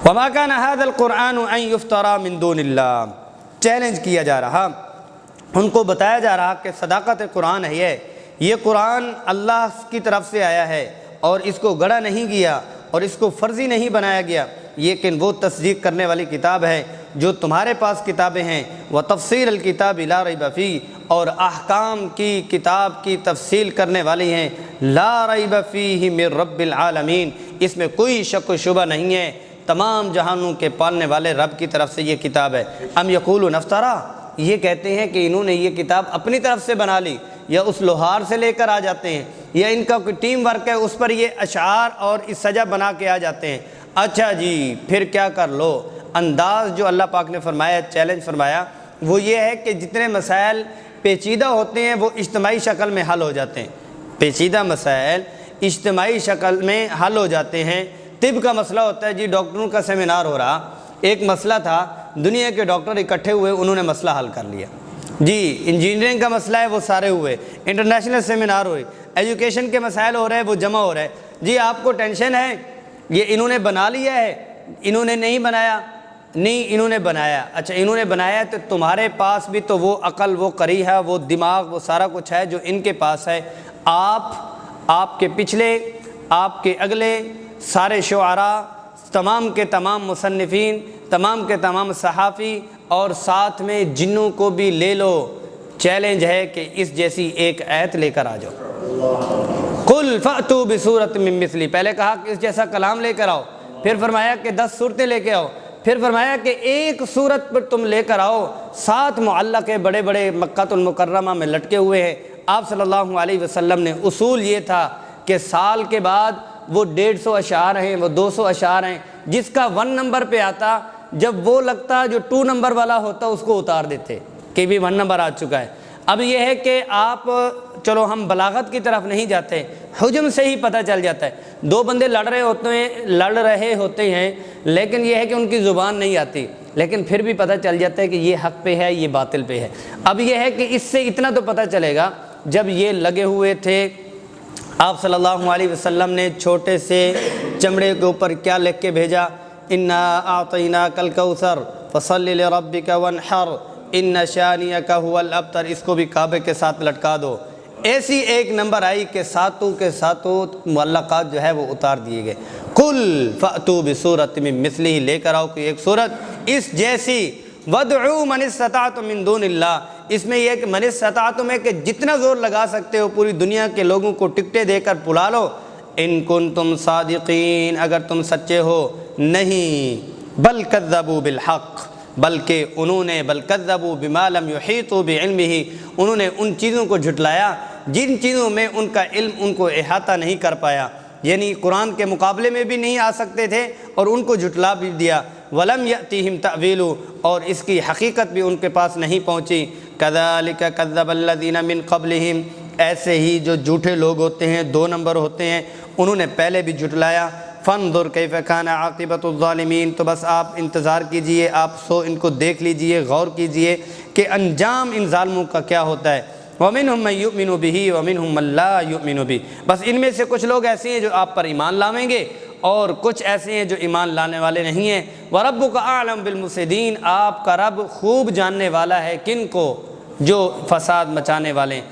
وما كان هذا القرآن ان يفترى من دون اللہ، چیلنج کیا جا رہا، ان کو بتایا جا رہا کہ صداقت قرآن ہے، یہ قرآن اللہ کی طرف سے آیا ہے اور اس کو گڑھا نہیں گیا اور اس کو فرضی نہیں بنایا گیا، لیکن وہ تصدیق کرنے والی کتاب ہے جو تمہارے پاس کتابیں ہیں، وتفصیل الکتاب لا ریب فیہ، اور احکام کی کتاب کی تفصیل کرنے والی ہیں، لا ریب فیہ من رب العالمین، اس میں کوئی شک و شبہ نہیں ہے، تمام جہانوں کے پالنے والے رب کی طرف سے یہ کتاب ہے۔ ام یقولون افترا، یہ کہتے ہیں کہ انہوں نے یہ کتاب اپنی طرف سے بنا لی، یا اس لوہار سے لے کر آ جاتے ہیں، یا ان کا کوئی ٹیم ورک ہے اس پر یہ اشعار اور اس سجا بنا کے آ جاتے ہیں۔ اچھا جی پھر کیا کر لو، انداز جو اللہ پاک نے فرمایا، چیلنج فرمایا، وہ یہ ہے کہ جتنے مسائل پیچیدہ ہوتے ہیں وہ اجتماعی شکل میں حل ہو جاتے ہیں، پیچیدہ مسائل اجتماعی شکل میں حل ہو جاتے ہیں۔ طب کا مسئلہ ہوتا ہے، جی ڈاکٹروں کا سیمینار ہو رہا، ایک مسئلہ تھا، دنیا کے ڈاکٹر اکٹھے ہوئے، انہوں نے مسئلہ حل کر لیا۔ جی انجینئرنگ کا مسئلہ ہے، وہ سارے ہوئے، انٹرنیشنل سیمینار ہوئے، ایجوکیشن کے مسائل ہو رہے ہیں، وہ جمع ہو رہے ہیں۔ جی آپ کو ٹینشن ہے، یہ انہوں نے بنا لیا ہے، انہوں نے نہیں بنایا، نہیں انہوں نے بنایا۔ اچھا انہوں نے بنایا تو تمہارے پاس بھی تو وہ عقل، وہ قری ہے، وہ دماغ، وہ سارا کچھ ہے جو ان کے پاس ہے۔ آپ کے پچھلے، آپ کے اگلے سارے شعراء، تمام کے تمام مصنفین، تمام کے تمام صحافی، اور ساتھ میں جنوں کو بھی لے لو، چیلنج ہے کہ اس جیسی ایک آیت لے کر آ جاؤ۔ قل فأتوا بسورۃ من مثلی، پہلے کہا کہ اس جیسا کلام لے کر آؤ، پھر فرمایا کہ 10 صورتیں لے کے آؤ، پھر فرمایا کہ ایک صورت پر تم لے کر آؤ، 7 معلق بڑے بڑے مکہ المکرمہ میں لٹکے ہوئے ہیں۔ آپ صلی اللہ علیہ وسلم نے اصول یہ تھا کہ سال کے بعد وہ 150 اشعار ہیں، وہ 200 اشعار ہیں، جس کا 1 نمبر پہ آتا، جب وہ لگتا جو 2 نمبر والا ہوتا اس کو اتار دیتے کہ بھی 1 نمبر آ چکا ہے۔ اب یہ ہے کہ آپ، چلو ہم بلاغت کی طرف نہیں جاتے، حجم سے ہی پتہ چل جاتا ہے، 2 بندے لڑ رہے ہوتے ہیں لیکن یہ ہے کہ ان کی زبان نہیں آتی، لیکن پھر بھی پتہ چل جاتا ہے کہ یہ حق پہ ہے، یہ باطل پہ ہے۔ اب یہ ہے کہ اس سے اتنا تو پتہ چلے گا، جب یہ لگے ہوئے تھے، آپ صلی اللہ علیہ وسلم نے چھوٹے سے چمڑے کے اوپر کیا لکھ کے بھیجا، انا اعطیناک الکوثر فصل لربک وانحر ان شانئک هو الابتر، اس کو بھی کعبے کے ساتھ لٹکا دو۔ ایسی ایک نمبر آئی کہ ساتوں کے ساتوں معلقات جو ہے وہ اتار دیے گئے۔ قل فأتوا بسورۃ من مثلہ، لے کر آؤ کوئی ایک سورت اس جیسی، وادعوا من استطعتم من دون اللہ، اس میں یہ ہے کہ من استطعتم ہے کہ جتنا زور لگا سکتے ہو پوری دنیا کے لوگوں کو ٹکٹیں دے کر بلا لو، ان کنتم صادقین، اگر تم سچے ہو۔ نہیں، بل کذبوا بالحق، بلکہ انہوں نے، بل کذبوا بما لم یحیطوا بعلمہ، انہوں نے ان چیزوں کو جھٹلایا جن چیزوں میں ان کا علم ان کو احاطہ نہیں کر پایا، یعنی قرآن کے مقابلے میں بھی نہیں آ سکتے تھے اور ان کو جھٹلا بھی دیا۔ ولم یأتیہم تأویل، اور اس کی حقیقت بھی ان کے پاس نہیں پہنچی۔ کذالک کذب الذین من قبلہم، ایسے ہی جو جھوٹے لوگ ہوتے ہیں، 2 نمبر ہوتے ہیں، انہوں نے پہلے بھی جھٹلایا۔ فانظر کیف کان عاقبۃ الظالمین، تو بس آپ انتظار کیجئے، آپ ان کو دیکھ لیجئے، غور کیجئے کہ انجام ان ظالموں کا کیا ہوتا ہے۔ وَمِنْهُمْ مَنْ يُؤْمِنُ بِهِ وَمِنْهُمْ مَنْ لَا يُؤْمِنُ بِهِ، بس ان میں سے کچھ لوگ ایسے ہیں جو آپ پر ایمان لاویں گے اور کچھ ایسے ہیں جو ایمان لانے والے نہیں ہیں۔ وَرَبُّكَ أَعْلَمُ بِالْمُفْسِدِينَ، آپ کا رب خوب جاننے والا ہے کن کو، جو فساد مچانے والے ہیں۔